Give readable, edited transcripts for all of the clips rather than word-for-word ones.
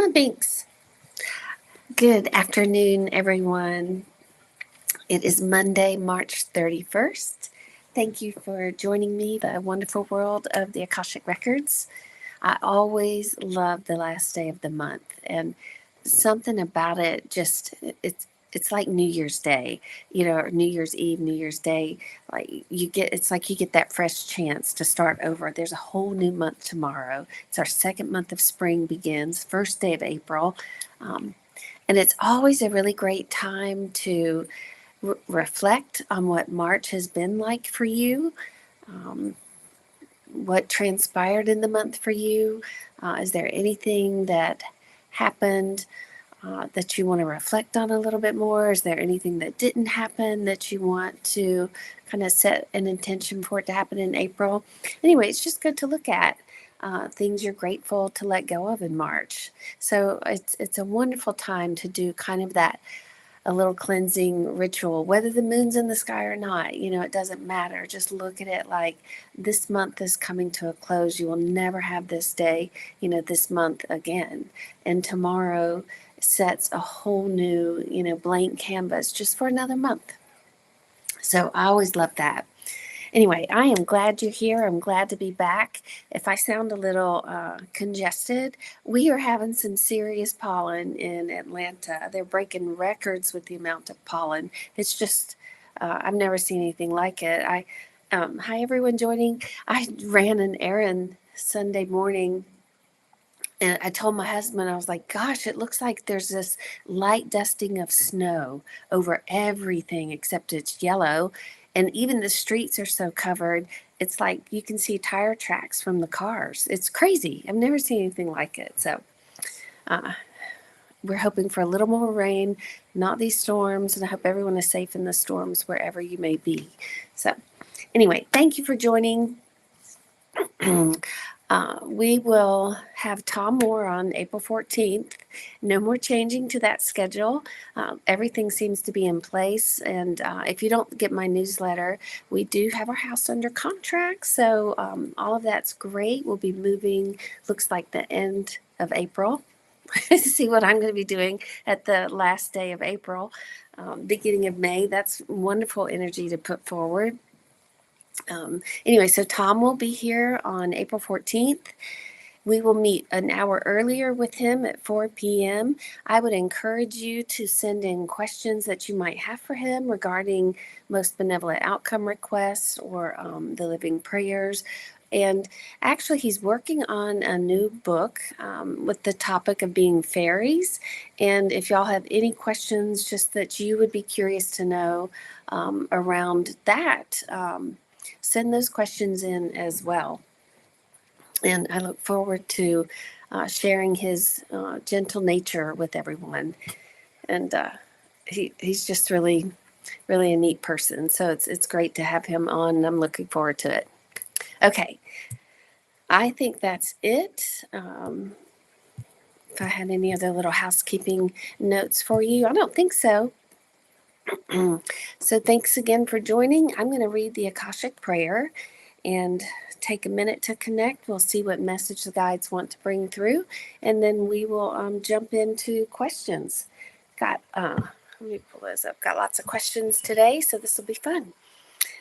on, Binks. Good afternoon, everyone. It is Monday, March 31st. Thank you for joining me, the wonderful world of the Akashic Records. I always love the last day of the month, and something about it it's like New Year's Day, or New Year's Eve, New Year's Day. It's like you get that fresh chance to start over. There's a whole new month tomorrow. It's our second month of spring begins, first day of April. And it's always a really great time to reflect on what March has been like for you, what transpired in the month for you. Is there anything that happened that you want to reflect on a little bit more? Is there anything that didn't happen that you want to kind of set an intention for it to happen in April? Anyway, it's just good to look at things you're grateful to let go of in March. So it's a wonderful time to do kind of that a little cleansing ritual, whether the moon's in the sky or not. It doesn't matter. Just look at it like this month is coming to a close. You will never have this day, this month again. And tomorrow sets a whole new, blank canvas just for another month. So I always love that. Anyway, I am glad you're here. I'm glad to be back. If I sound a little congested, we are having some serious pollen in Atlanta. They're breaking records with the amount of pollen. It's just, I've never seen anything like it. Hi, everyone joining. I ran an errand Sunday morning. And I told my husband, I was like, gosh, it looks like there's this light dusting of snow over everything except it's yellow. And even the streets are so covered, it's like you can see tire tracks from the cars. It's crazy. I've never seen anything like it. So we're hoping for a little more rain, not these storms. And I hope everyone is safe in the storms wherever you may be. So anyway, thank you for joining. We will have Tom Moore on April 14th. No more changing to that schedule. Everything seems to be in place. And if you don't get my newsletter, we do have our house under contract. So all of that's great. We'll be moving, looks like the end of April. See what I'm going to be doing at the last day of April, beginning of May. That's wonderful energy to put forward. Anyway, so Tom will be here on April 14th. We will meet an hour earlier with him at 4 p.m. I would encourage you to send in questions that you might have for him regarding most benevolent outcome requests or the living prayers. And actually, he's working on a new book with the topic of being fairies. And if y'all have any questions just that you would be curious to know around that, send those questions in as well. And I look forward to sharing his gentle nature with everyone. And he's just really, really a neat person. So it's great to have him on, and I'm looking forward to it. Okay. I think that's it. If I had any other little housekeeping notes for you, I don't think so. So thanks again for joining. I'm going to read the Akashic prayer and take a minute to connect. We'll see what message the guides want to bring through, and then we will jump into questions. Let me pull those up. Got lots of questions today, so this will be fun.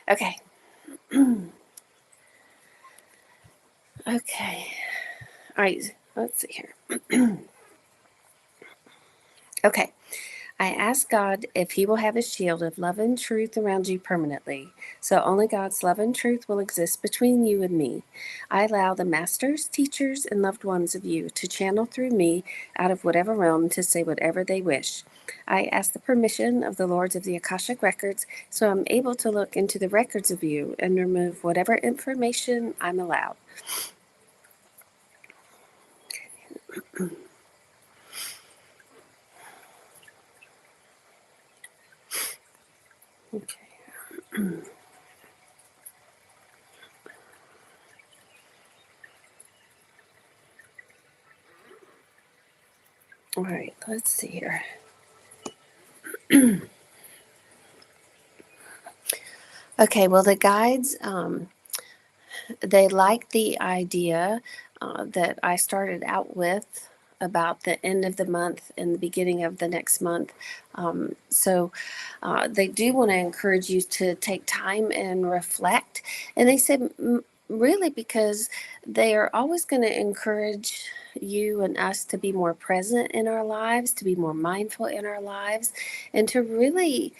Okay. Okay. All right. Let's see here. Okay. I ask God if He will have a shield of love and truth around you permanently, so only God's love and truth will exist between you and me. I allow the masters, teachers, and loved ones of you to channel through me out of whatever realm to say whatever they wish. I ask the permission of the Lords of the Akashic Records, so I'm able to look into the records of you and remove whatever information I'm allowed. Okay. All right, let's see here. Okay, well, the guides, they like the idea that I started out with about the end of the month and the beginning of the next month. So they do want to encourage you to take time and reflect. And they said, really, because they are always going to encourage you and us to be more present in our lives, to be more mindful in our lives, and to really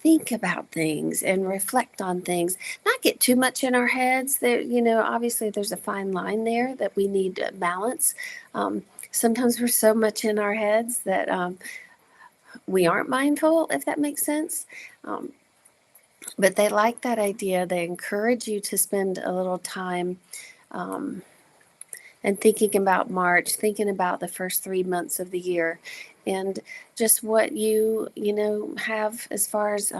think about things and reflect on things, not get too much in our heads. There, obviously there's a fine line there that we need to balance. Sometimes we're so much in our heads that we aren't mindful, if that makes sense. Um, but they like that idea. They encourage you to spend a little time um, and thinking about March, thinking about the first 3 months of the year, and just what you have as far as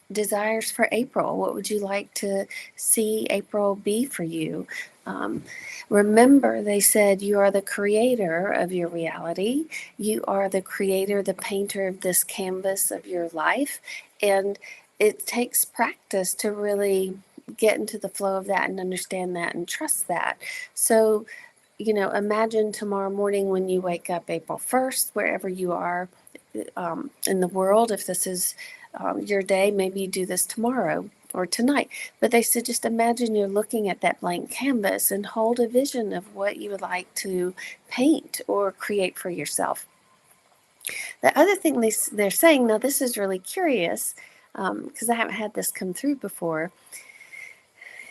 desires for April. What would you like to see April be for you? Um, Remember, they said you are the creator of your reality. You are the creator, the painter of this canvas of your life. And it takes practice to really get into the flow of that and understand that and trust that. So, imagine tomorrow morning when you wake up April 1st, wherever you are in the world. If this is your day, maybe you do this tomorrow or tonight. But they said just imagine you're looking at that blank canvas and hold a vision of what you would like to paint or create for yourself. The other thing they're saying, now this is really curious because I haven't had this come through before,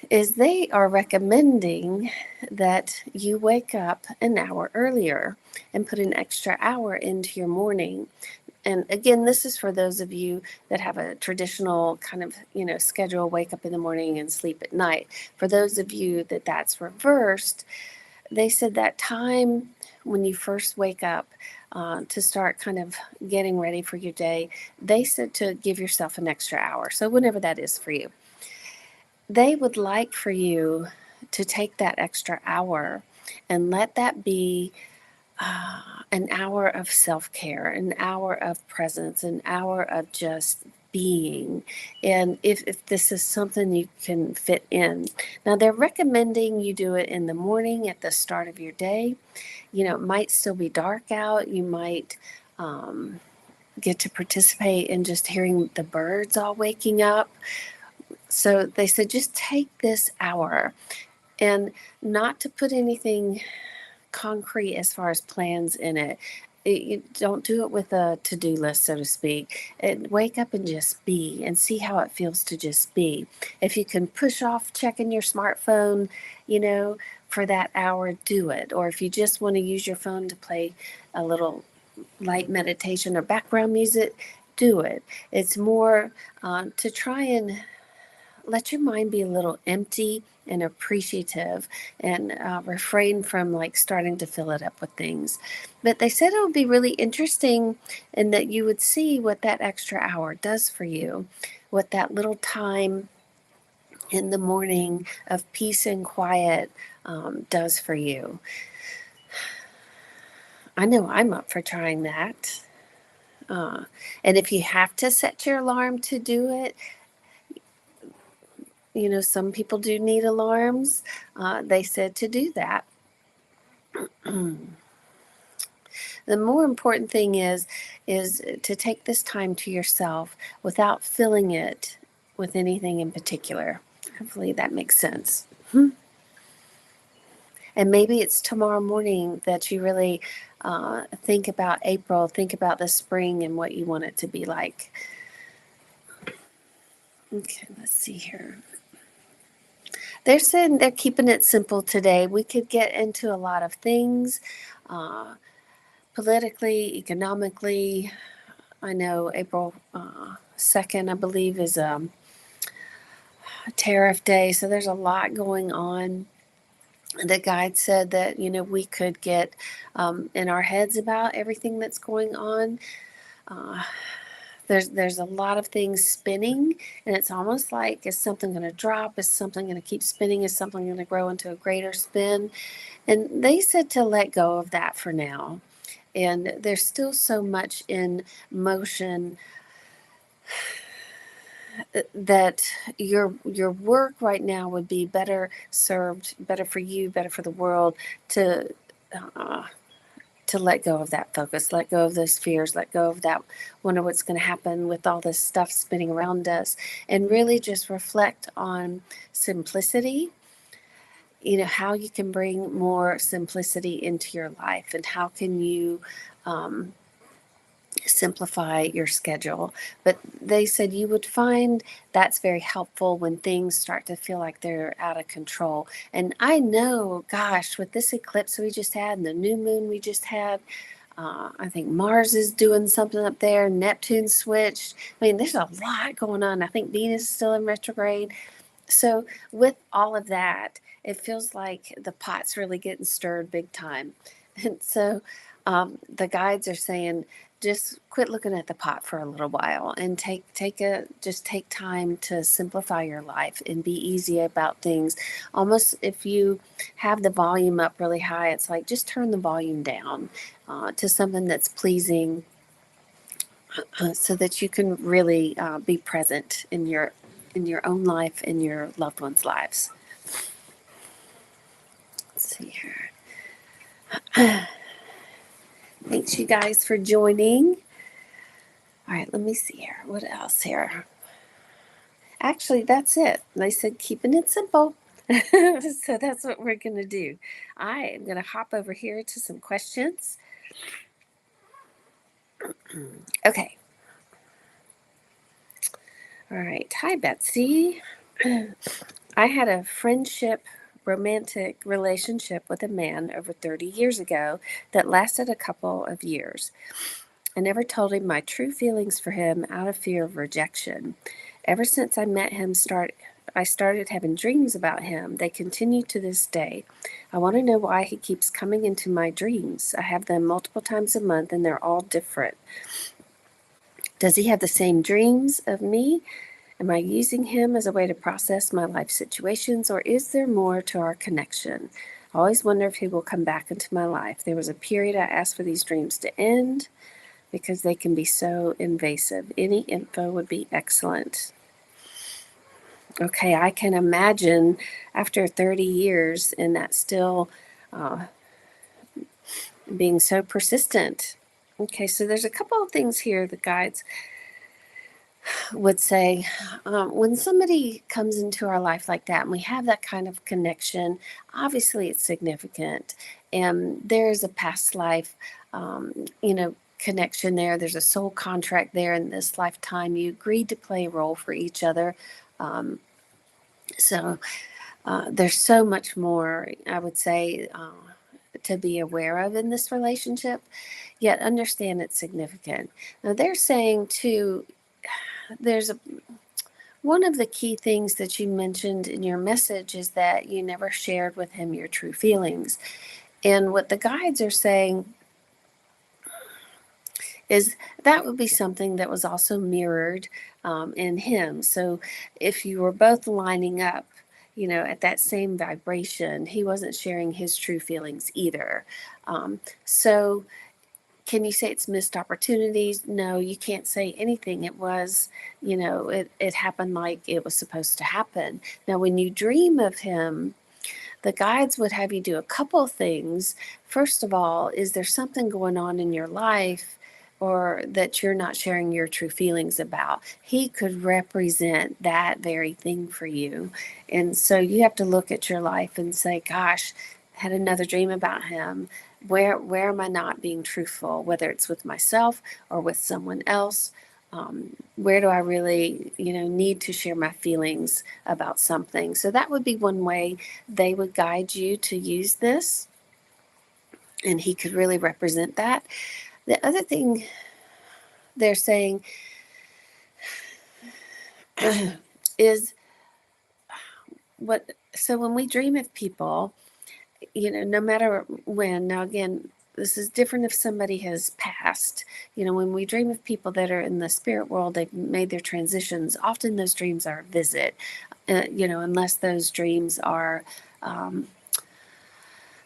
is they are recommending that you wake up an hour earlier and put an extra hour into your morning. And again, this is for those of you that have a traditional kind of, schedule, wake up in the morning and sleep at night. For those of you that that's reversed, they said that time when you first wake up to start kind of getting ready for your day, they said to give yourself an extra hour. So whenever that is for you, they would like for you to take that extra hour and let that be an hour of self-care, an hour of presence, an hour of just being. And if this is something you can fit in. Now, they're recommending you do it in the morning at the start of your day. It might still be dark out. You might get to participate in just hearing the birds all waking up. So they said just take this hour, and not to put anything concrete as far as plans in it. You don't do it with a to-do list, so to speak. Wake up and just be and see how it feels to just be. If you can push off checking your smartphone, for that hour, do it. Or if you just want to use your phone to play a little light meditation or background music, do it. It's more to try and let your mind be a little empty and appreciative, and refrain from like starting to fill it up with things. But they said it would be really interesting, and that you would see what that extra hour does for you, what that little time in the morning of peace and quiet does for you. I know I'm up for trying that. And if you have to set your alarm to do it, some people do need alarms. They said to do that. The more important thing is to take this time to yourself without filling it with anything in particular. Hopefully that makes sense. And maybe it's tomorrow morning that you really think about April, think about the spring and what you want it to be like. Okay, let's see here. They're saying they're keeping it simple today. We could get into a lot of things politically, economically. I know April 2nd, I believe, is tariff day. So there's a lot going on. The guide said that, we could get in our heads about everything that's going on. There's a lot of things spinning, and it's almost like, is something going to drop? Is something going to keep spinning? Is something going to grow into a greater spin? And they said to let go of that for now. And there's still so much in motion that your work right now would be better served, better for you, better for the world, to to let go of that focus, let go of those fears, let go of that wonder what's going to happen with all this stuff spinning around us, and really just reflect on simplicity. How you can bring more simplicity into your life, and how can you um, simplify your schedule. But they said you would find that's very helpful when things start to feel like they're out of control. And I know, gosh, with this eclipse we just had and the new moon we just had, I think Mars is doing something up there, Neptune switched. I mean, there's a lot going on. I think Venus is still in retrograde. So with all of that, it feels like the pot's really getting stirred big time. And so the guides are saying, just quit looking at the pot for a little while and take time to simplify your life and be easy about things. Almost if you have the volume up really high, it's like just turn the volume down to something that's pleasing, so that you can really be present in your own life and your loved ones' lives. Let's see here. Thanks, you guys, for joining. All right, let me see here. What else here? Actually, that's it. They said keeping it simple. So that's what we're going to do. I am going to hop over here to some questions. Okay. All right. Hi, Betsey. I had a romantic relationship with a man over 30 years ago that lasted a couple of years. I never told him my true feelings for him out of fear of rejection. Ever since I met him, I started having dreams about him. They continue to this day. I want to know why he keeps coming into my dreams. I have them multiple times a month and they're all different. Does he have the same dreams of me? Am I using him as a way to process my life situations, or is there more to our connection? I always wonder if he will come back into my life. There was a period I asked for these dreams to end because they can be so invasive. Any info would be excellent. Okay, I can imagine after 30 years and that still being so persistent. Okay, so there's a couple of things here the guides would say. When somebody comes into our life like that and we have that kind of connection, obviously it's significant. And there's a past life, connection there. There's a soul contract there in this lifetime. You agreed to play a role for each other. So there's so much more, I would say, to be aware of in this relationship, yet understand it's significant. Now, they're saying, too, one of the key things that you mentioned in your message is that you never shared with him your true feelings. And what the guides are saying is that would be something that was also mirrored in him. So if you were both lining up, at that same vibration, he wasn't sharing his true feelings either. So can you say it's missed opportunities? No, you can't say anything. It was, it happened like it was supposed to happen. Now, when you dream of him, the guides would have you do a couple of things. First of all, is there something going on in your life or that you're not sharing your true feelings about? He could represent that very thing for you. And so you have to look at your life and say, gosh, I had another dream about him. Where am I not being truthful, whether it's with myself or with someone else? Where do I really, need to share my feelings about something? So that would be one way they would guide you to use this. And he could really represent that. The other thing they're saying is so when we dream of people, no matter when, now again, this is different if somebody has passed. When we dream of people that are in the spirit world, they've made their transitions. Often those dreams are a visit, unless those dreams are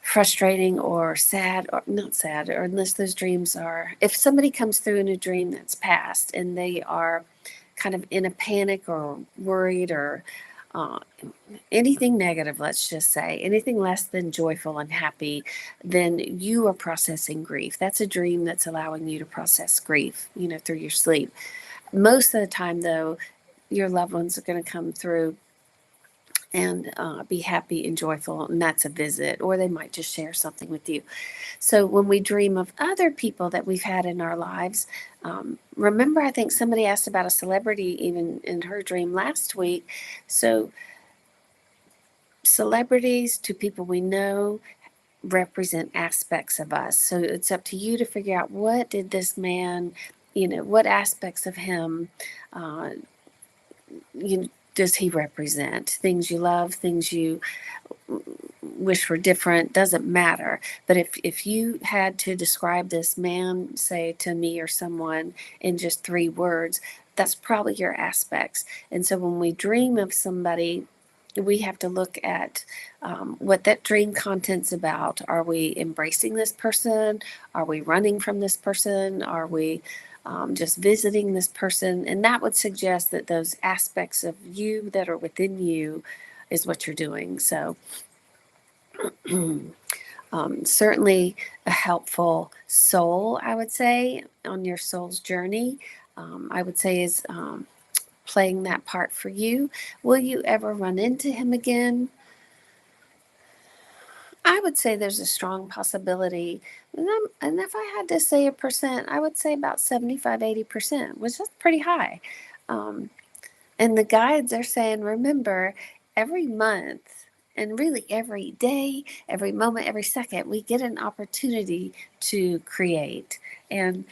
frustrating or sad, or not sad, or unless those dreams are, if somebody comes through in a dream that's past and they are kind of in a panic or worried or uh, anything negative, let's just say, anything less than joyful and happy, then you are processing grief. That's a dream that's allowing you to process grief, through your sleep. Most of the time, though, your loved ones are going to come through and be happy and joyful, and that's a visit, or they might just share something with you. So when we dream of other people that we've had in our lives, remember, I think somebody asked about a celebrity even in her dream last week. So celebrities to people we know represent aspects of us. So it's up to you to figure out, what did this man, what aspects of him uh, does he represent? Things you love, things you wish were different, doesn't matter. But if you had to describe this man, say, to me or someone in just 3 words, that's probably your aspects. And so when we dream of somebody, we have to look at what that dream content's about. Are we embracing this person? Are we running from this person? Are we just visiting this person? And that would suggest that those aspects of you that are within you is what you're doing. So certainly a helpful soul, I would say, on your soul's journey, I would say is playing that part for you. Will you ever run into him again? I would say there's a strong possibility. And if I had to say a percent, I would say about 75-80%, which is pretty high. Um, and the guides are saying, remember, every month and really every day, every moment, every second, we get an opportunity to create. And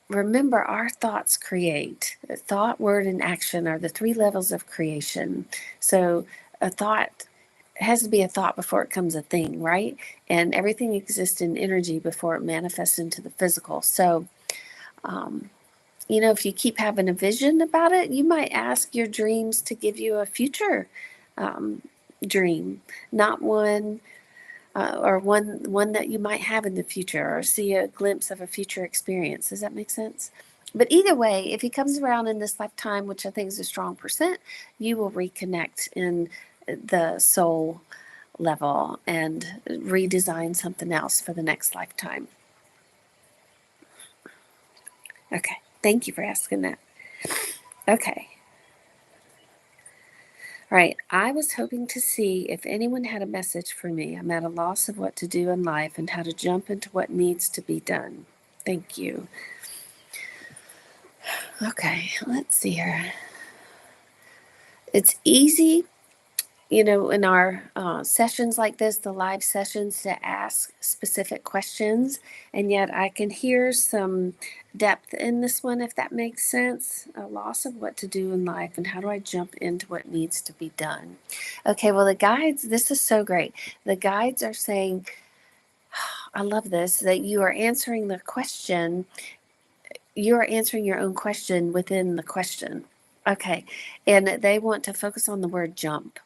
remember, our thoughts create. Thought, word, and action are the 3 levels of creation. So a thought has to be a thought before it becomes a thing, right? And everything exists in energy before it manifests into the physical. So, if you keep having a vision about it, you might ask your dreams to give you a future um, dream, not one or one that you might have in the future, or see a glimpse of a future experience. Does that make sense? But either way, if he comes around in this lifetime, which I think is a strong percent, you will reconnect in the soul level and redesign something else for the next lifetime. Okay. Thank you for asking that. Okay. All right. I was hoping to see if anyone had a message for me. I'm at a loss of what to do in life and how to jump into what needs to be done. Thank you. Okay. Let's see here. It's easy, in our sessions like this, the live sessions, to ask specific questions. And yet I can hear some depth in this one, if that makes sense. A loss of what to do in life and how do I jump into what needs to be done? Okay, well, the guides, this is so great. The guides are saying, I love this, that you are answering the question. You are answering your own question within the question. Okay, and they want to focus on the word jump.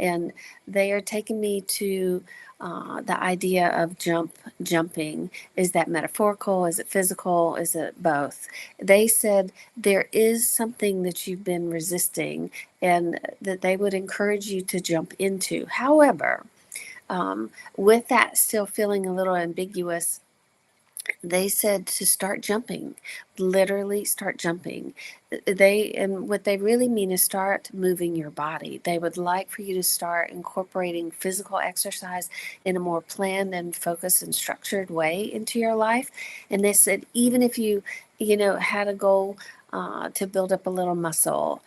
And they are taking me to the idea of jumping. Is that metaphorical? Is it physical? Is it both? They said there is something that you've been resisting and that they would encourage you to jump into. However, with that still feeling a little ambiguous, they said to start jumping, literally start jumping. And what they really mean is start moving your body. They would like for you to start incorporating physical exercise in a more planned and focused and structured way into your life. And they said, even if you had a goal to build up a little muscle,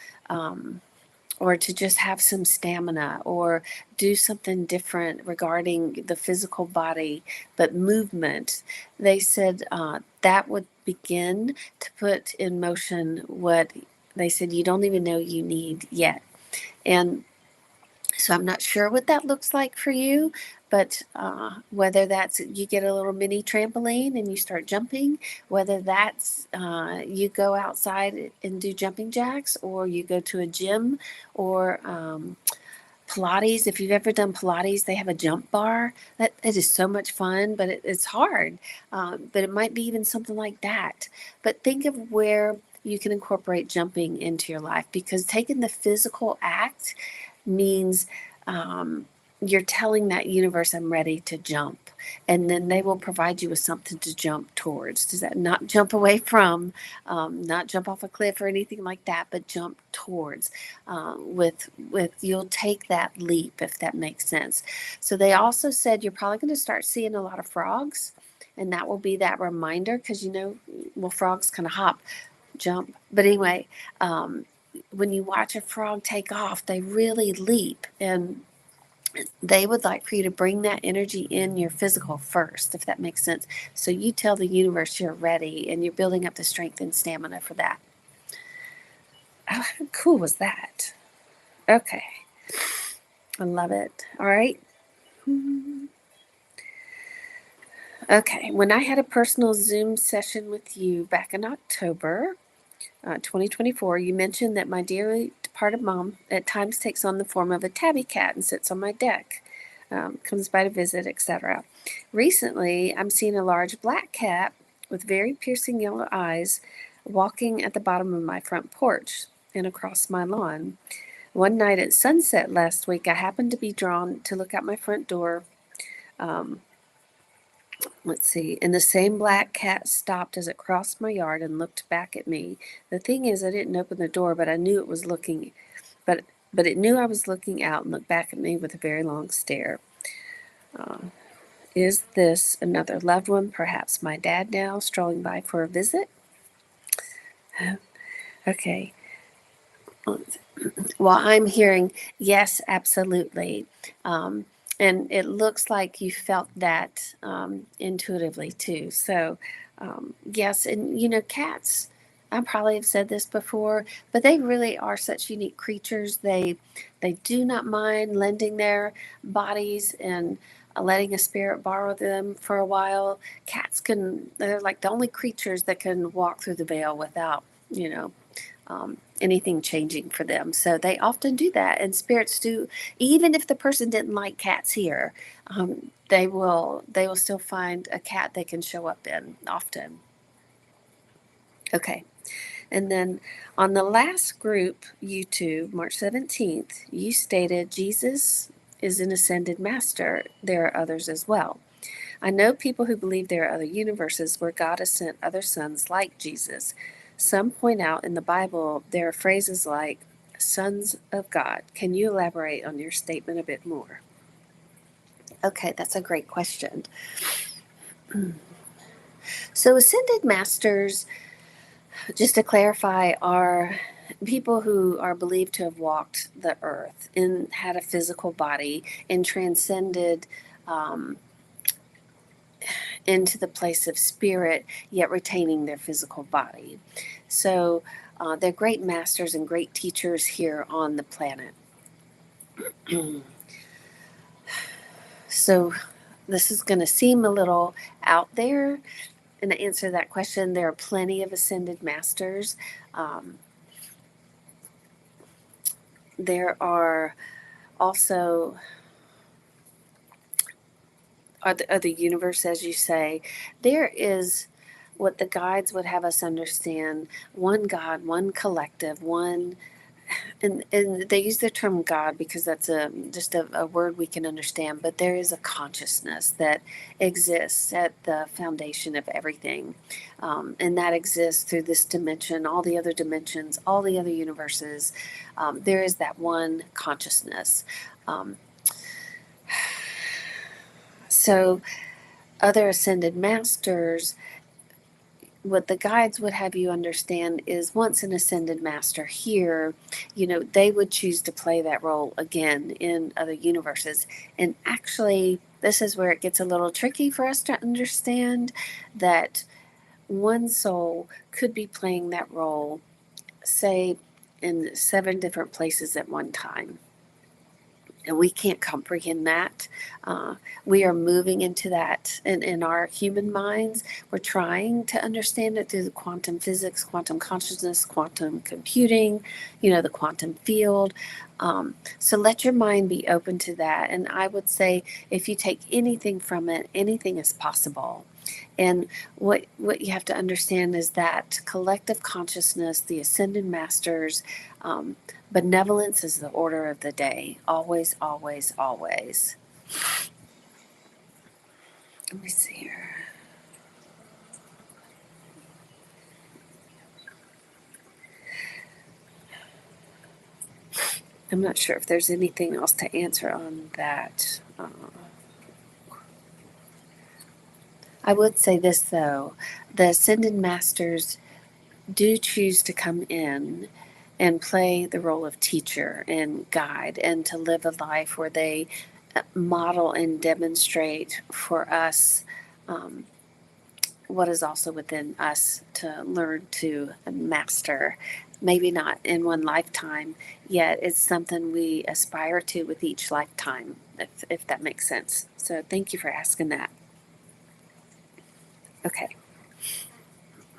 or to just have some stamina, or do something different regarding the physical body, but movement. They said that would begin to put in motion what they said you don't even know you need yet. And so I'm not sure what that looks like for you, but whether that's you get a little mini trampoline and you start jumping, whether that's you go outside and do jumping jacks, or you go to a gym, or Pilates. If you've ever done Pilates, they have a jump bar. That it is so much fun, but it's hard. But it might be even something like that. But think of where you can incorporate jumping into your life, because taking the physical act means you're telling that universe, I'm ready to jump. And then they will provide you with something to jump towards. Does that not jump away from, not jump off a cliff or anything like that, but jump towards. With you'll take that leap, if that makes sense. So they also said you're probably going to start seeing a lot of frogs, and that will be that reminder, because well, frogs kind of hop, jump. But anyway, when you watch a frog take off, they really leap, and they would like for you to bring that energy in your physical first, if that makes sense. So you tell the universe you're ready, and you're building up the strength and stamina for that. Oh, how cool was that? Okay. I love it. All right. Okay. When I had a personal Zoom session with you back in October 2024, you mentioned that my dearly departed mom at times takes on the form of a tabby cat and sits on my deck, comes by to visit, etc. Recently, I'm seeing a large black cat with very piercing yellow eyes walking at the bottom of my front porch and across my lawn. One night at sunset last week, I happened to be drawn to look out my front door. Um, let's see, and the same black cat stopped as it crossed my yard and looked back at me. The thing is, I didn't open the door, but I knew it was looking, but it knew I was looking out and looked back at me with a very long stare. Is this another loved one, perhaps my dad now, strolling by for a visit? Okay. Well, I'm hearing yes, absolutely. And it looks like you felt that intuitively too. So, yes, and cats, I probably have said this before, but they really are such unique creatures. They do not mind lending their bodies and letting a spirit borrow them for a while. They're like the only creatures that can walk through the veil without, anything changing for them. So they often do that, and spirits do. Even if the person didn't like cats here, they will still find a cat they can show up in often. Okay, and then on the last group YouTube, March 17th, you stated Jesus is an ascended master. There are others as well. I know people who believe there are other universes where God has sent other sons like Jesus. Some point out in the Bible there are phrases like sons of God. Can you elaborate on your statement a bit more? Okay, that's a great question. So, ascended masters, just to clarify, are people who are believed to have walked the earth and had a physical body and transcended into the place of spirit, yet retaining their physical body. So they're great masters and great teachers here on the planet. So this is going to seem a little out there. And to answer that question, there are plenty of ascended masters. There are also the universe, as you say. There is what the guides would have us understand: one God, one collective, one. And they use the term God because that's just a word we can understand, but there is a consciousness that exists at the foundation of everything, and that exists through this dimension, all the other dimensions, all the other universes. There is that one consciousness. So other ascended masters, what the guides would have you understand is once an ascended master here, they would choose to play that role again in other universes. And actually, this is where it gets a little tricky for us to understand that one soul could be playing that role, say, in 7 different places at one time. And we can't comprehend that. We are moving into that in our human minds. We're trying to understand it through the quantum physics, quantum consciousness, quantum computing, the quantum field. So let your mind be open to that. And I would say if you take anything from it, anything is possible. And what you have to understand is that collective consciousness, the ascended masters, um, benevolence is the order of the day. Always, always, always. Let me see here. I'm not sure if there's anything else to answer on that. I would say this though, the ascended masters do choose to come in and play the role of teacher and guide and to live a life where they model and demonstrate for us um, what is also within us to learn to master. Maybe not in one lifetime, yet it's something we aspire to with each lifetime, if that makes sense. So thank you for asking that. Okay.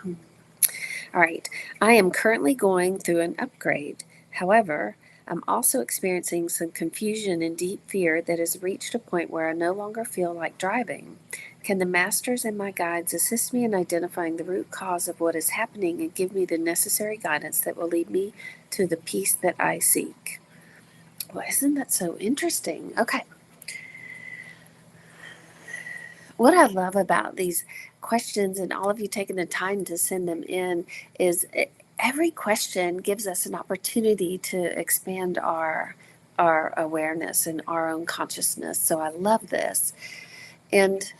All right. I am currently going through an upgrade. However, I'm also experiencing some confusion and deep fear that has reached a point where I no longer feel like driving. Can the masters and my guides assist me in identifying the root cause of what is happening and give me the necessary guidance that will lead me to the peace that I seek? Well, isn't that so interesting? Okay. What I love about these questions and all of you taking the time to send them in is every question gives us an opportunity to expand our awareness and our own consciousness. So I love this. And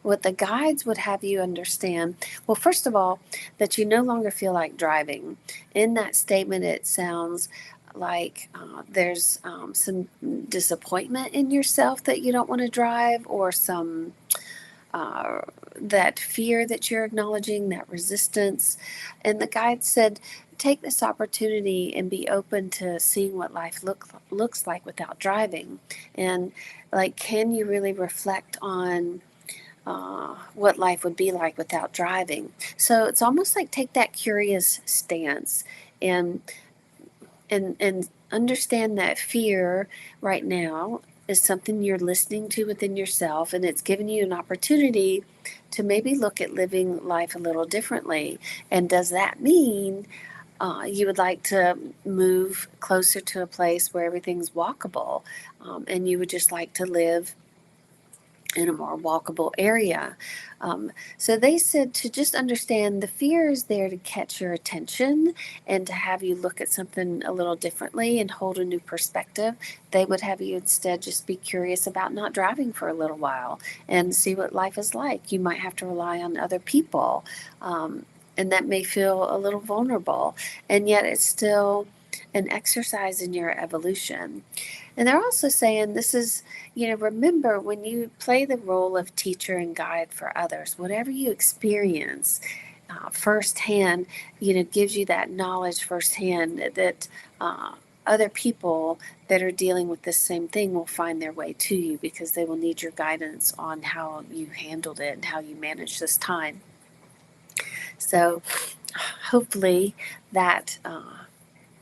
what the guides would have you understand, well, first of all, that you no longer feel like driving. In that statement, it sounds like there's some disappointment in yourself that you don't want to drive, or some uh, that fear that you're acknowledging, that resistance. And the guide said, take this opportunity and be open to seeing what life looks like without driving. And like, can you really reflect on what life would be like without driving? So it's almost like take that curious stance and and understand that fear right now is something you're listening to within yourself, and it's giving you an opportunity to maybe look at living life a little differently. And does that mean you would like to move closer to a place where everything's walkable, and you would just like to live in a more walkable area? So they said to just understand the fear is there to catch your attention and to have you look at something a little differently and hold a new perspective. They would have you instead just be curious about not driving for a little while and see what life is like. You might have to rely on other people, and that may feel a little vulnerable, and yet it's still an exercise in your evolution. And they're also saying this is, remember when you play the role of teacher and guide for others, whatever you experience firsthand, gives you that knowledge firsthand that other people that are dealing with this same thing will find their way to you because they will need your guidance on how you handled it and how you managed this time. So hopefully that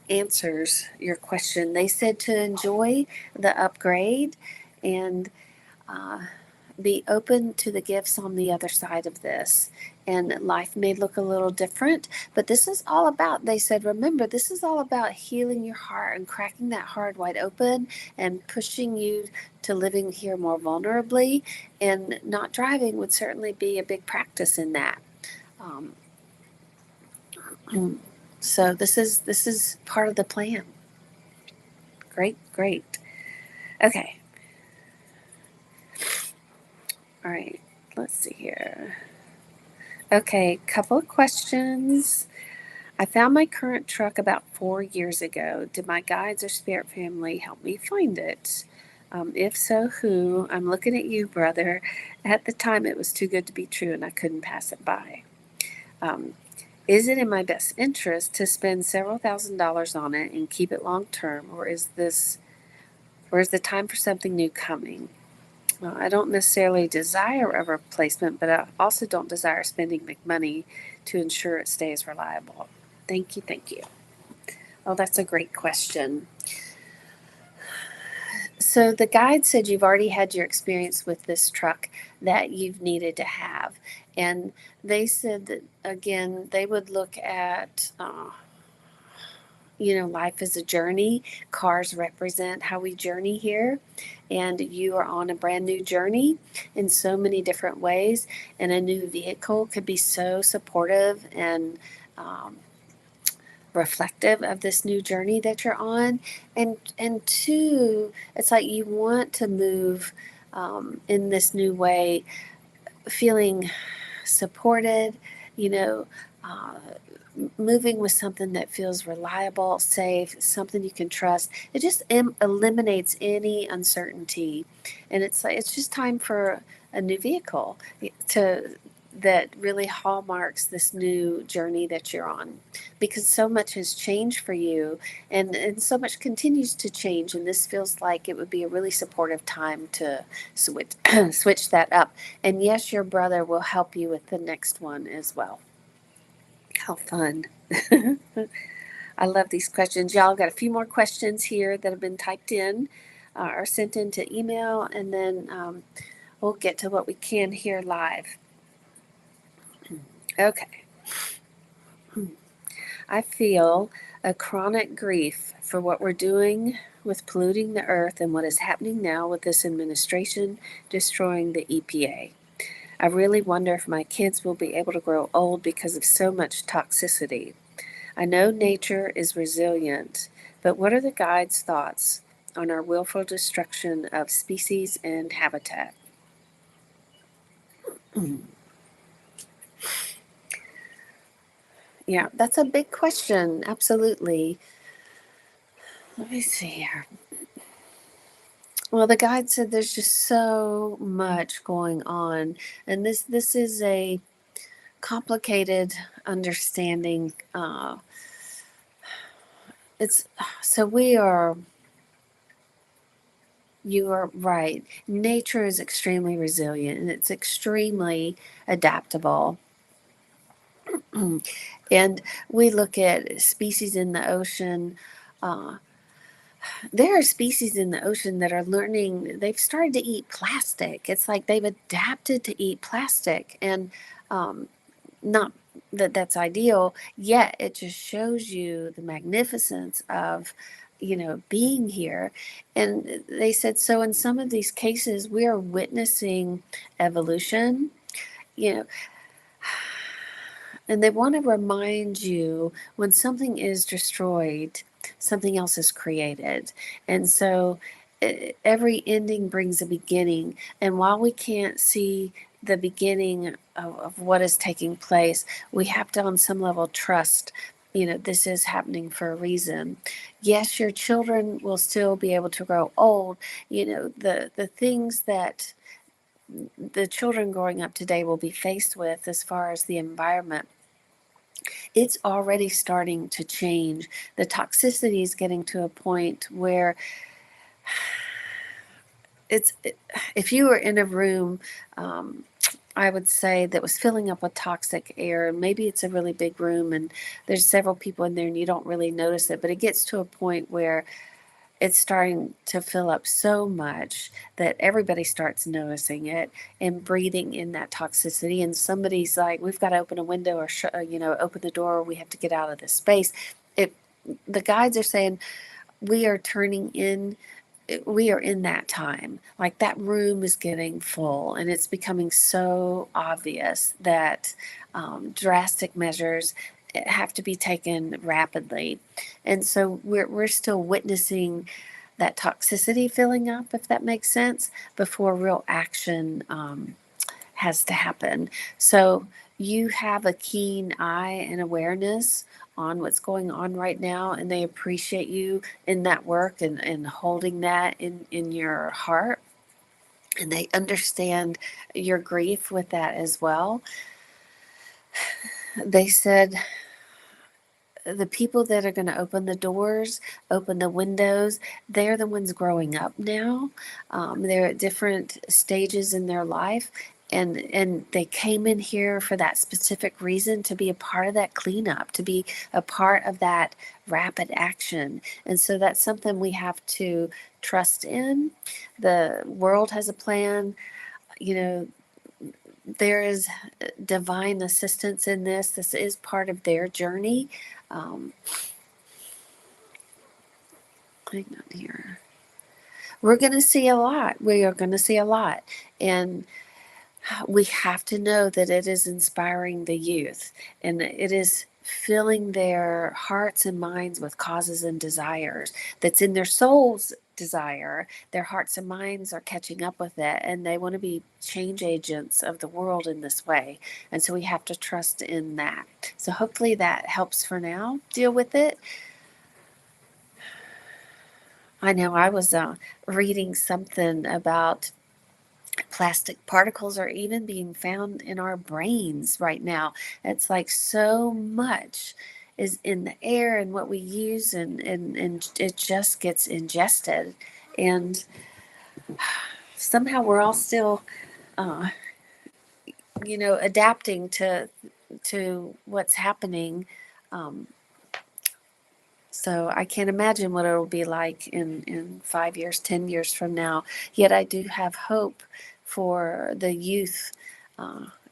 answers your question. They said to enjoy the upgrade and uh, be open to the gifts on the other side of this. And life may look a little different, but this is all about, they said, remember, this is all about healing your heart and cracking that heart wide open and pushing you to living here more vulnerably. And not driving would certainly be a big practice in that. Um, so this is part of the plan. Great, great. Okay. All right. Let's see here. Okay, couple of questions. I found my current truck about 4 years ago. Did my guides or spirit family help me find it? If so, who? I'm looking at you, brother. At the time, it was too good to be true and I couldn't pass it by. Um, is it in my best interest to spend several $1,000s on it and keep it long term, or is the time for something new coming? Well, I don't necessarily desire a replacement, but I also don't desire spending big money to ensure it stays reliable. Thank you, thank you. Oh, that's a great question. So the guide said you've already had your experience with this truck that you've needed to have. And they said that, again, they would look at, life is a journey. Cars represent how we journey here. And you are on a brand new journey in so many different ways. And a new vehicle could be so supportive and um, reflective of this new journey that you're on. And two, it's like you want to move in this new way, feeling supported, you know, uh, moving with something that feels reliable, safe, something you can trust. It just eliminates any uncertainty, and it's like it's just time for a new vehicle to that really hallmarks this new journey that you're on, because so much has changed for you, and so much continues to change, and this feels like it would be a really supportive time to switch switch that up. And yes, your brother will help you with the next one as well. How fun. I love these questions. Y'all got a few more questions here that have been typed in or sent into email, and then we'll get to what we can hear live. Okay. I feel a chronic grief for what we're doing with polluting the earth and what is happening now with this administration destroying the EPA. I really wonder if my kids will be able to grow old because of so much toxicity. I know nature is resilient, but what are the guide's thoughts on our willful destruction of species and habitat? Yeah, that's a big question. Absolutely. Let me see here. Well, the guide said there's just so much going on, and this is a complicated understanding. It's so we are. You are right. Nature is extremely resilient and it's extremely adaptable. And we look at species in the ocean. Uh, there are species in the ocean that are learning, they've started to eat plastic. It's like they've adapted to eat plastic. And um, not that that's ideal, yet it just shows you the magnificence of, being here. And they said, so in some of these cases, we are witnessing evolution. You know, and they want to remind you when something is destroyed, something else is created. And so every ending brings a beginning. And while we can't see the beginning of what is taking place, we have to, on some level, trust. This is happening for a reason. Yes, your children will still be able to grow old. The things that the children growing up today will be faced with as far as the environment, it's already starting to change. The toxicity is getting to a point where it's, if you were in a room, I would say, that was filling up with toxic air, maybe it's a really big room and there's several people in there and you don't really notice it, but it gets to a point where it's starting to fill up so much that everybody starts noticing it and breathing in that toxicity. And somebody's like, we've got to open a window or, open the door, or we have to get out of this space. The guides are saying we are in that time. Like that room is getting full and it's becoming so obvious that drastic measures have to be taken rapidly. And so we're still witnessing that toxicity filling up, if that makes sense, before real action has to happen. So you have a keen eye and awareness on what's going on right now, and they appreciate you in that work and holding that in your heart. And they understand your grief with that as well. They said the people that are going to open the doors, open the windows, they're the ones growing up now. They're at different stages in their life. And they came in here for that specific reason, to be a part of that cleanup, to be a part of that rapid action. And so that's something we have to trust in. The world has a plan. You know, there is divine assistance in this. This is part of their journey. Um, hang on here. We're going to see a lot. We are going to see a lot. And we have to know that it is inspiring the youth, and it is filling their hearts and minds with causes and desires that's in their soul's desire. Their hearts and minds are catching up with it, and they want to be change agents of the world in this way. And so we have to trust in that. So hopefully that helps for now deal with it. I know I was reading something about plastic particles are even being found in our brains right now. It's like so much is in the air and what we use, and it just gets ingested. And somehow we're all still, uh, adapting to what's happening. Um, So I can't imagine what it'll be like in 5 years, 10 years from now. Yet I do have hope for the youth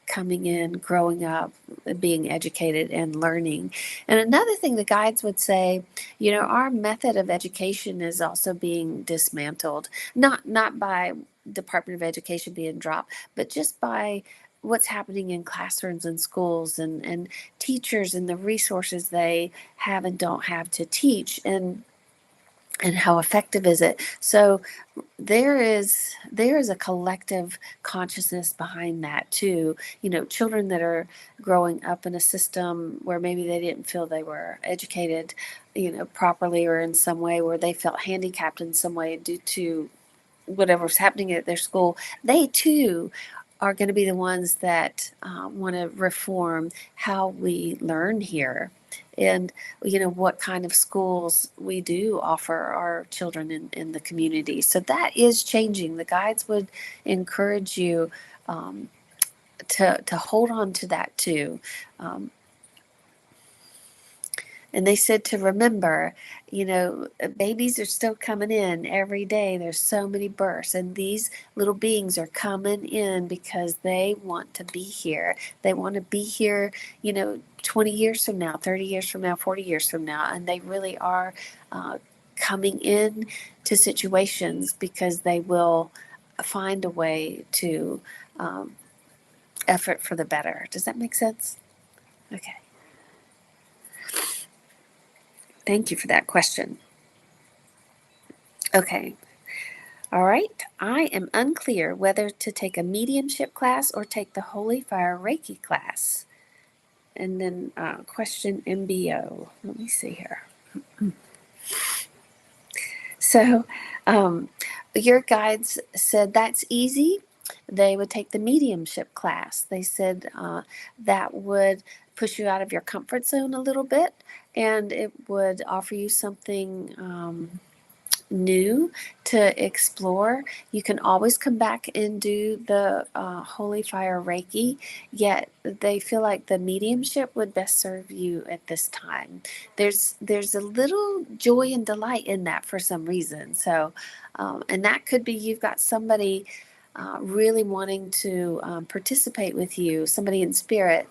coming in, growing up, being educated and learning. And another thing the guides would say, our method of education is also being dismantled, not by Department of Education being dropped, but just by what's happening in classrooms and schools, and teachers and the resources they have and don't have to teach, and how effective is it. So there is a collective consciousness behind that too. Children that are growing up in a system where maybe they didn't feel they were educated properly, or in some way where they felt handicapped in some way due to whatever's happening at their school, they too are going to be the ones that want to reform how we learn here, and what kind of schools we do offer our children in the community. So that is changing. The guides would encourage you to hold on to that too. And they said to remember, babies are still coming in every day. There's so many births, and these little beings are coming in because they want to be here. They want to be here, 20 years from now, 30 years from now, 40 years from now. And they really are coming in to situations because they will find a way to effort for the better. Does that make sense? Okay. Thank you for that question. Okay. All right. I am unclear whether to take a mediumship class or take the Holy Fire Reiki class. And then question MBO. Let me see here. So your guides said that's easy. They would take the mediumship class. They said that would push you out of your comfort zone a little bit, and it would offer you something new to explore. You can always come back and do the Holy Fire Reiki, yet they feel like the mediumship would best serve you at this time. There's a little joy and delight in that for some reason. So, and that could be you've got somebody really wanting to participate with you, somebody in spirit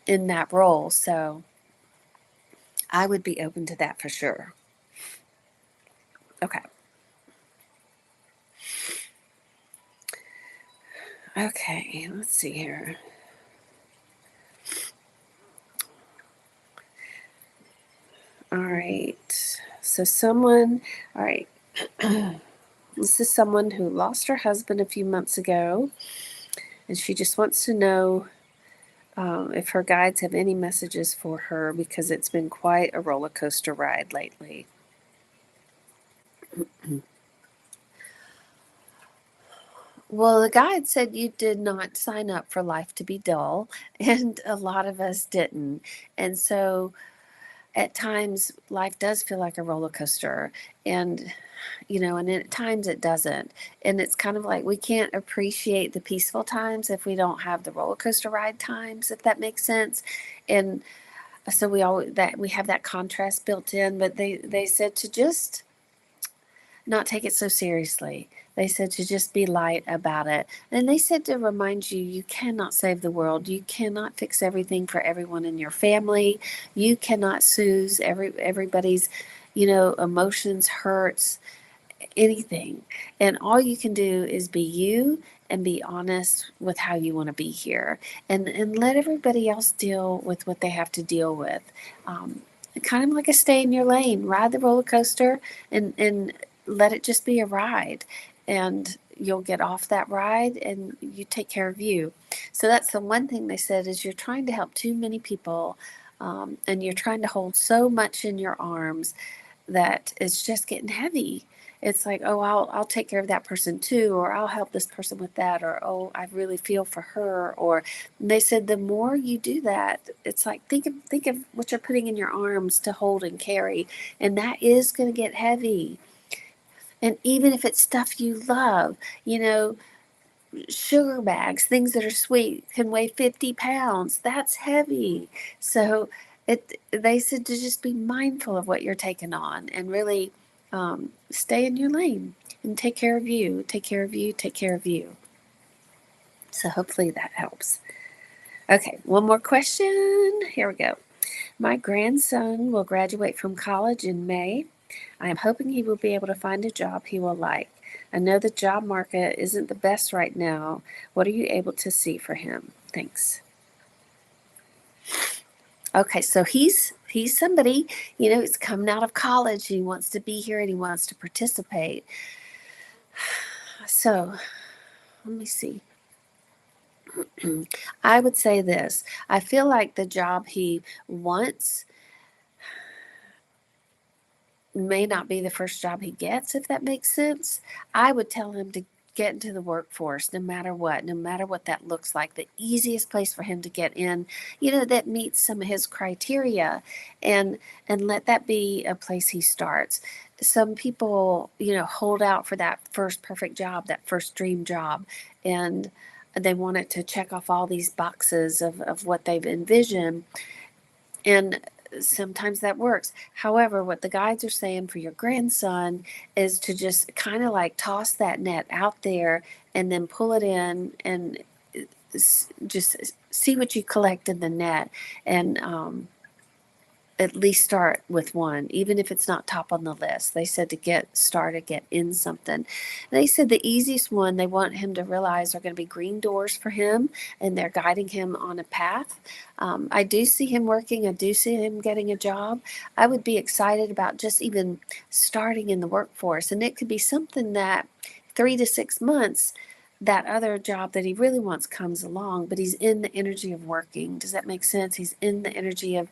in that role. So I would be open to that for sure. Okay. Okay, let's see here. All right. So all right. This is someone who lost her husband a few months ago, and she just wants to know if her guides have any messages for her because it's been quite a roller coaster ride lately. Well, the guide said you did not sign up for life to be dull, and a lot of us didn't. And so at times life does feel like a roller coaster, and and at times it doesn't. And it's kind of like we can't appreciate the peaceful times if we don't have the roller coaster ride times, if that makes sense. And so we have that contrast built in, but they said to just not take it so seriously. They said to just be light about it. And they said to remind you, you cannot save the world. You cannot fix everything for everyone in your family. You cannot soothe everybody's, emotions, hurts, anything. And all you can do is be you and be honest with how you want to be here, and let everybody else deal with what they have to deal with. Um, Kind of like a stay in your lane, ride the roller coaster, and let it just be a ride. And you'll get off that ride and you take care of you. So that's the one thing they said is you're trying to help too many people, and you're trying to hold so much in your arms that it's just getting heavy. It's like, oh, I'll take care of that person too, or I'll help this person with that, or oh, I really feel for her. Or they said the more you do that, it's like think of what you're putting in your arms to hold and carry, and that is going to get heavy. And even if it's stuff you love, sugar bags, things that are sweet, can weigh 50 pounds. That's heavy. So they said to just be mindful of what you're taking on and really stay in your lane and take care of you, take care of you, take care of you. So hopefully that helps. Okay, one more question. Here we go. My grandson will graduate from college in May. I am hoping he will be able to find a job he will like. I know the job market isn't the best right now. What are you able to see for him? Thanks. Okay, so he's somebody, he's coming out of college. He wants to be here and he wants to participate. So let me see. I would say this. I feel like the job he wants may not be the first job he gets, if that makes sense. I would tell him to get into the workforce no matter what that looks like. The easiest place for him to get in, that meets some of his criteria, and let that be a place he starts. Some people, hold out for that first perfect job, that first dream job, and they want it to check off all these boxes of what they've envisioned. And sometimes that works. However, what the guides are saying for your grandson is to just kind of like toss that net out there and then pull it in and just see what you collect in the net, and at least start with one, even if it's not top on the list. They said to get started, get in something. They said the easiest one they want him to realize are going to be green doors for him, and they're guiding him on a path. I do see him working. I do see him getting a job. I would be excited about just even starting in the workforce, and it could be something that 3 to 6 months that other job that he really wants comes along, but he's in the energy of working. Does that make sense? He's in the energy of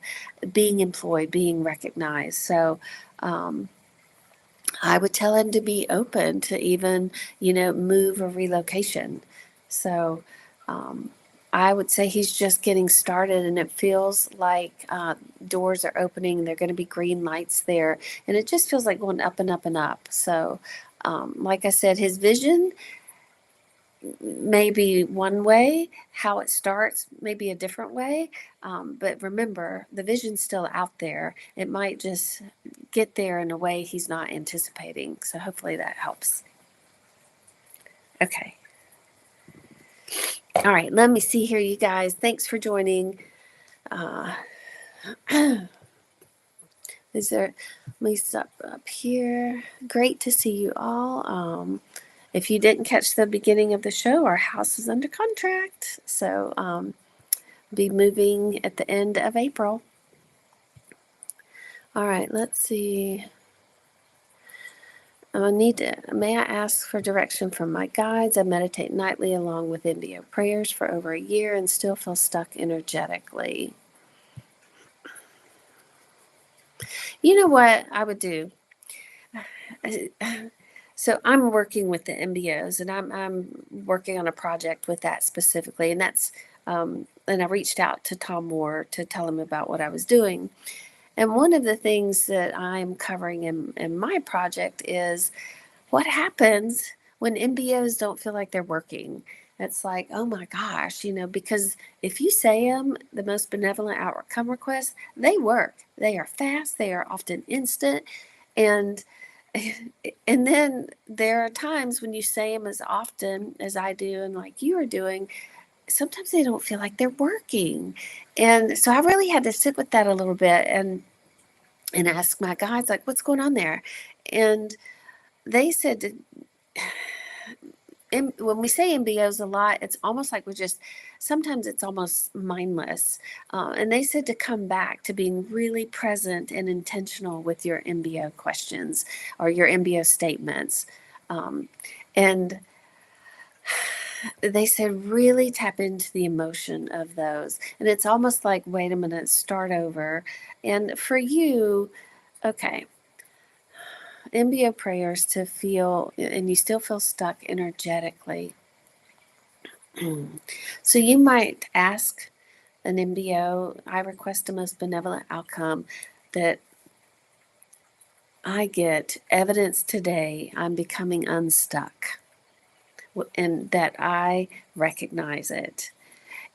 being employed, being recognized. So I would tell him to be open to even, move or relocation. So I would say he's just getting started, and it feels like doors are opening. There are going to be green lights there, and it just feels like going up and up and up. So, like I said, his vision maybe one way, how it starts maybe a different way. But remember, the vision's still out there. It might just get there in a way he's not anticipating. So hopefully that helps. Okay. All right, let me see here, you guys. Thanks for joining. Is there, let me stop up here. Great to see you all. If you didn't catch the beginning of the show, our house is under contract. So be moving at the end of April. All right, let's see. May I ask for direction from my guides? I meditate nightly along with MBO prayers for over a year and still feel stuck energetically. You know what I would do? So I'm working with the MBOs, and I'm working on a project with that specifically, and that's and I reached out to Tom Moore to tell him about what I was doing. And one of the things that I'm covering in my project is what happens when MBOs don't feel like they're working. It's like, oh my gosh, because if you say them, the most benevolent outcome requests, they work. They are fast, they are often instant, and And then there are times when you say them as often as I do and like you are doing, sometimes they don't feel like they're working. And so I really had to sit with that a little bit and ask my guides, like, what's going on there? And they said to, when we say MBOs a lot, it's almost like sometimes it's almost mindless. And they said to come back to being really present and intentional with your MBO questions or your MBO statements. And they said really tap into the emotion of those. And it's almost like, wait a minute, start over. And for you, okay, MBO prayers to feel, and you still feel stuck energetically. So you might ask an MBO, I request a most benevolent outcome that I get evidence today I'm becoming unstuck and that I recognize it.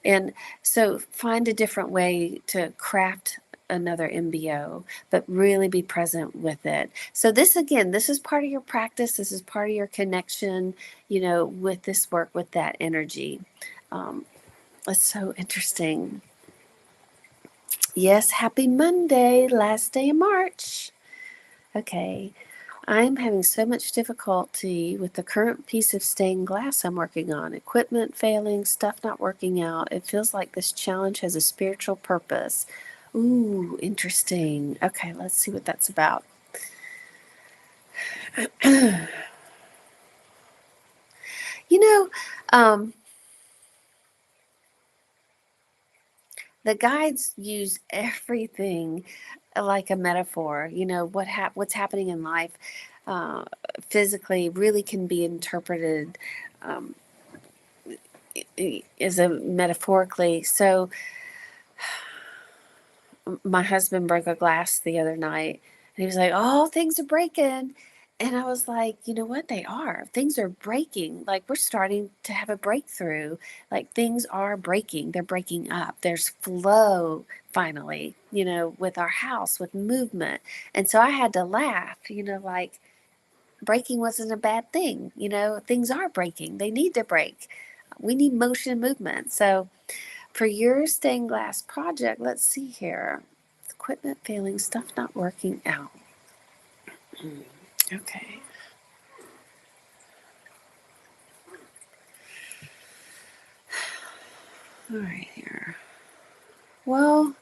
And so find a different way to craft another MBO, but really be present with it. So this is part of your practice. This is part of your connection, with this work, with that energy. Um, it's so interesting. Yes, happy Monday, last day of March. Okay. I'm having so much difficulty with the current piece of stained glass I'm working on. Equipment failing, stuff not working out. It feels like this challenge has a spiritual purpose. Ooh, interesting. Okay, let's see what that's about. You know, um, the guides use everything like a metaphor. What's happening in life uh, physically really can be interpreted um, as a metaphorically. So my husband broke a glass the other night and he was like, "Oh, things are breaking." And I was like, you know what? They are. Things are breaking. Like we're starting to have a breakthrough. Like things are breaking. They're breaking up. There's flow finally, with our house, with movement. And so I had to laugh, like breaking wasn't a bad thing. Things are breaking. They need to break. We need motion and movement. So for your stained glass project, let's see here. Equipment failing, stuff not working out. Okay. All right here. Well,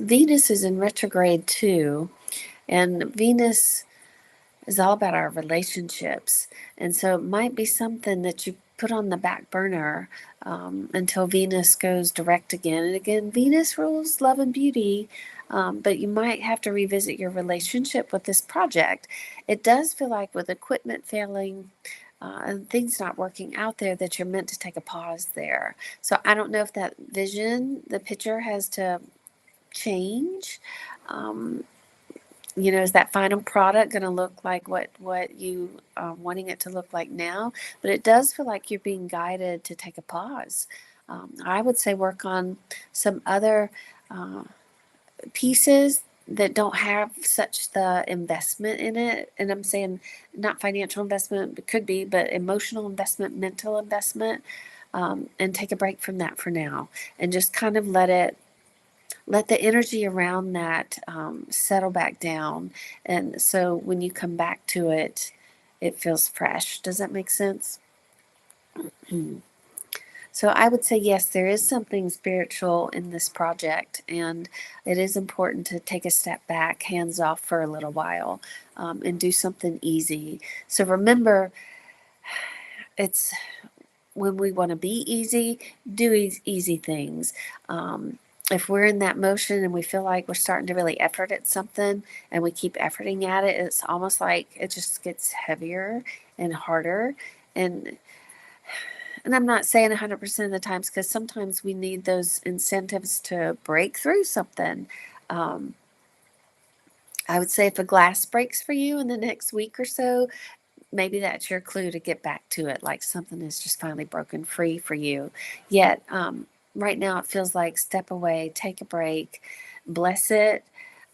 Venus is in retrograde too, and Venus is all about our relationships. And so it might be something that you put on the back burner until Venus goes direct again. And again, Venus rules love and beauty, but you might have to revisit your relationship with this project. It does feel like with equipment failing, and things not working out there, that you're meant to take a pause there. So I don't know if that vision, the picture has to change. Um, is that final product going to look like what you are wanting it to look like now? But it does feel like you're being guided to take a pause. I would say work on some other uh, pieces that don't have such the investment in it. And I'm saying not financial investment, it could be, but emotional investment, mental investment, and take a break from that for now and just kind of let the energy around that settle back down. And so when you come back to it, it feels fresh. Does that make sense? So I would say, yes, there is something spiritual in this project, and it is important to take a step back, hands off for a little while, and do something easy. So remember, it's when we want to be easy, do easy things. If we're in that motion and we feel like we're starting to really effort at something and we keep efforting at it, it's almost like it just gets heavier and harder. And and I'm not saying 100% of the times, because sometimes we need those incentives to break through something. Um, I would say if a glass breaks for you in the next week or so, maybe that's your clue to get back to it, like something is just finally broken free for you. Yet, right now it feels like step away, take a break, bless it,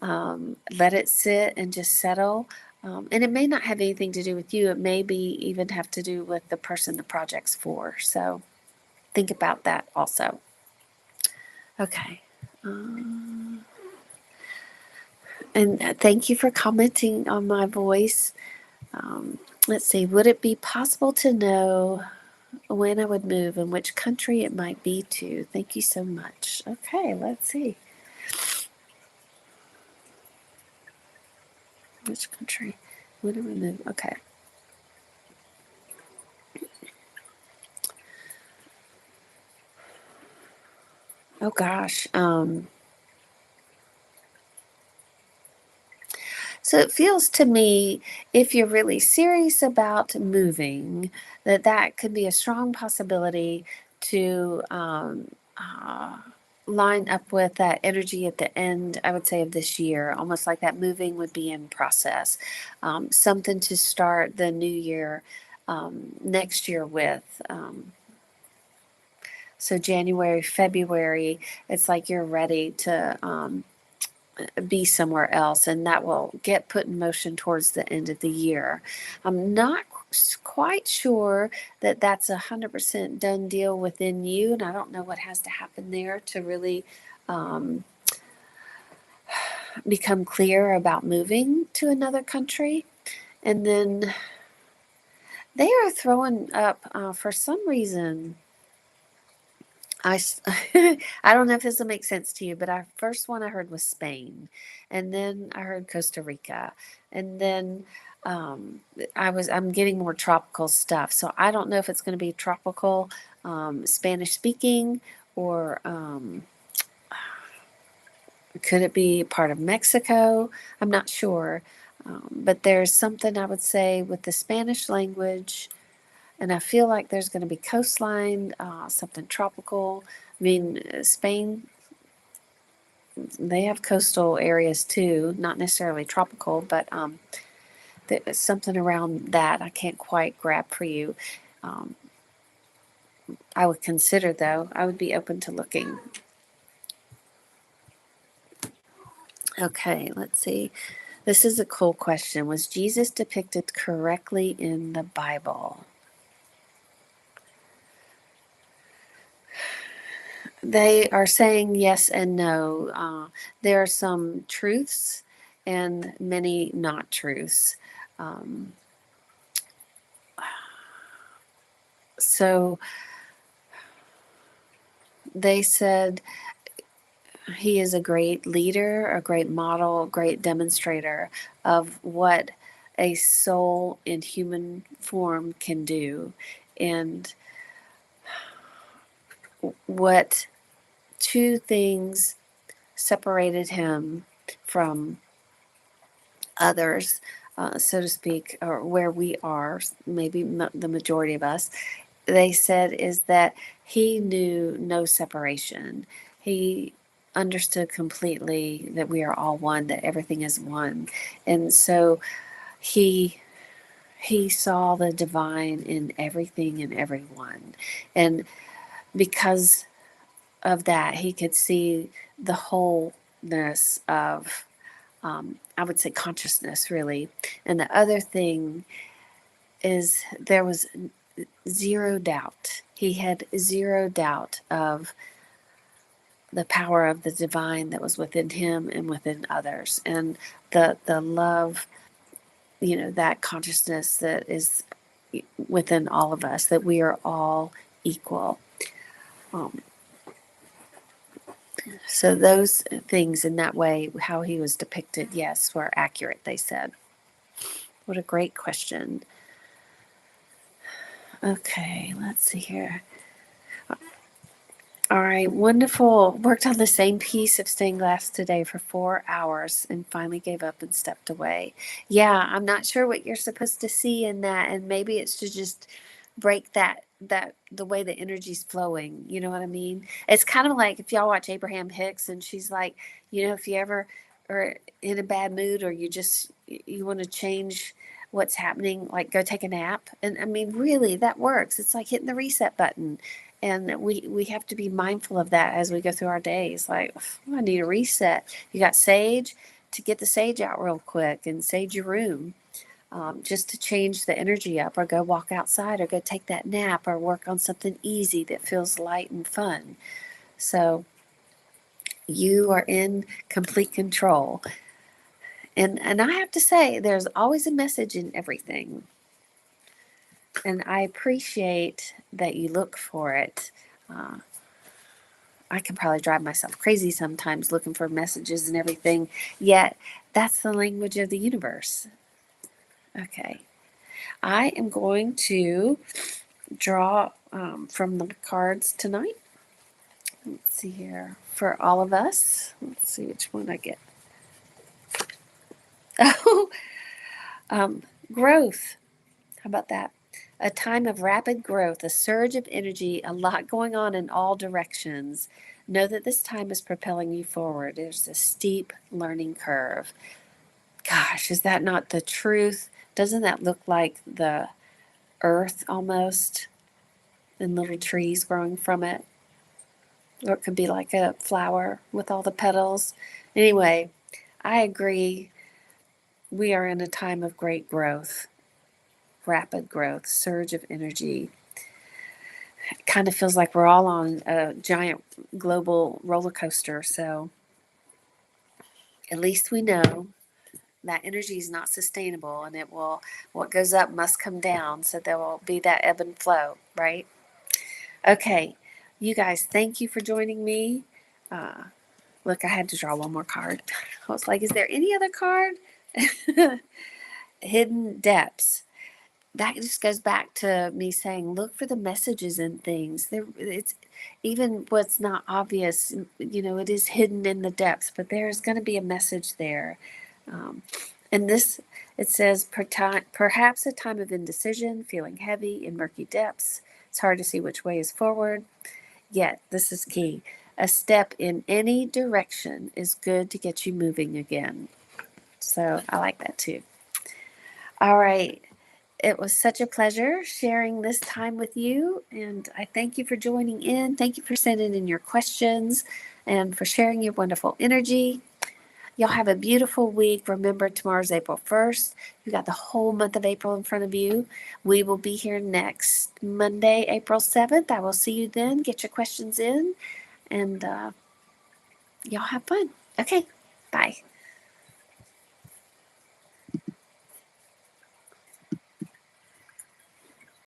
let it sit and just settle. And it may not have anything to do with you. It may be even have to do with the person the project's for. So think about that also. Okay. And thank you for commenting on my voice. Let's see. Would it be possible to know when I would move and which country it might be to? Thank you so much. Okay, let's see. Which country? When do we move? Okay. Oh gosh. So it feels to me, if you're really serious about moving, that could be a strong possibility to line up with that energy at the end, I would say, of this year, almost like that moving would be in process. Something to start the new year next year with. So January, February, it's like you're ready to be somewhere else, and that will get put in motion towards the end of the year. I'm not quite sure that that's 100% done deal within you, and I don't know what has to happen there to really become clear about moving to another country. And then they are throwing up for some reason. I, I don't know if this will make sense to you, but our first one I heard was Spain, and then I heard Costa Rica, and then I'm getting more tropical stuff. So I don't know if it's going to be tropical, Spanish speaking, or could it be part of Mexico? I'm not sure, but there's something I would say with the Spanish language. And I feel like there's going to be coastline, something tropical. I mean, Spain, they have coastal areas too, not necessarily tropical, but there's something around that I can't quite grab for you. I would consider, though, I would be open to looking. Okay, let's see. This is a cool question. Was Jesus depicted correctly in the Bible? They are saying yes and no. There are some truths and many not truths. Um, so they said he is a great leader, a great model, a great demonstrator of what a soul in human form can do, and what two things separated him from others, so to speak, or where we are, maybe the majority of us, they said is that he knew no separation. He understood completely that we are all one, that everything is one. And so he saw the divine in everything and everyone. And because of that, he could see the wholeness of I would say consciousness, really. And the other thing is there was zero doubt. He had zero doubt of the power of the divine that was within him and within others, and the love, that consciousness that is within all of us, that we are all equal. So those things in that way, how he was depicted, yes, were accurate, they said. What a great question. Okay, let's see here. All right, wonderful. Worked on the same piece of stained glass today for 4 hours and finally gave up and stepped away. Yeah, I'm not sure what you're supposed to see in that, and maybe it's to just break that the way the energy's flowing. You know what I mean? It's kind of like if y'all watch Abraham Hicks, and she's like, if you ever are in a bad mood, or you want to change what's happening, like go take a nap. And I mean, really, that works. It's like hitting the reset button. And we have to be mindful of that as we go through our days. Like, I need a reset. You got sage, to get the sage out real quick and sage your room. just to change the energy up, or go walk outside, or go take that nap, or work on something easy that feels light and fun. So you are in complete control. And I have to say, there's always a message in everything. And I appreciate that you look for it. Uh, I can probably drive myself crazy sometimes looking for messages and everything, yet that's the language of the universe. Okay. I am going to draw from the cards tonight. Let's see here. For all of us, let's see which one I get. Oh, growth. How about that? A time of rapid growth, a surge of energy, a lot going on in all directions. Know that this time is propelling you forward. There's a steep learning curve. Gosh, is that not the truth? Doesn't that look like the earth almost, and little trees growing from it? Or it could be like a flower with all the petals. Anyway, I agree. We are in a time of great growth, rapid growth, surge of energy. It kind of feels like we're all on a giant global roller coaster. So at least we know that energy is not sustainable, and it will, what goes up must come down. So there will be that ebb and flow, right? Okay, you guys, thank you for joining me. Look, I had to draw one more card. I was like, is there any other card? Hidden depths. That just goes back to me saying, look for the messages in things. It's even what's not obvious, it is hidden in the depths, but there's going to be a message there. And this, it says, perhaps a time of indecision, feeling heavy in murky depths. It's hard to see which way is forward. Yet, this is key. A step in any direction is good to get you moving again. So I like that too. All right. It was such a pleasure sharing this time with you. And I thank you for joining in. Thank you for sending in your questions and for sharing your wonderful energy. Y'all have a beautiful week. Remember, tomorrow's April 1st. You got the whole month of April in front of you. We will be here next Monday, April 7th. I will see you then. Get your questions in, and y'all have fun. Okay, bye.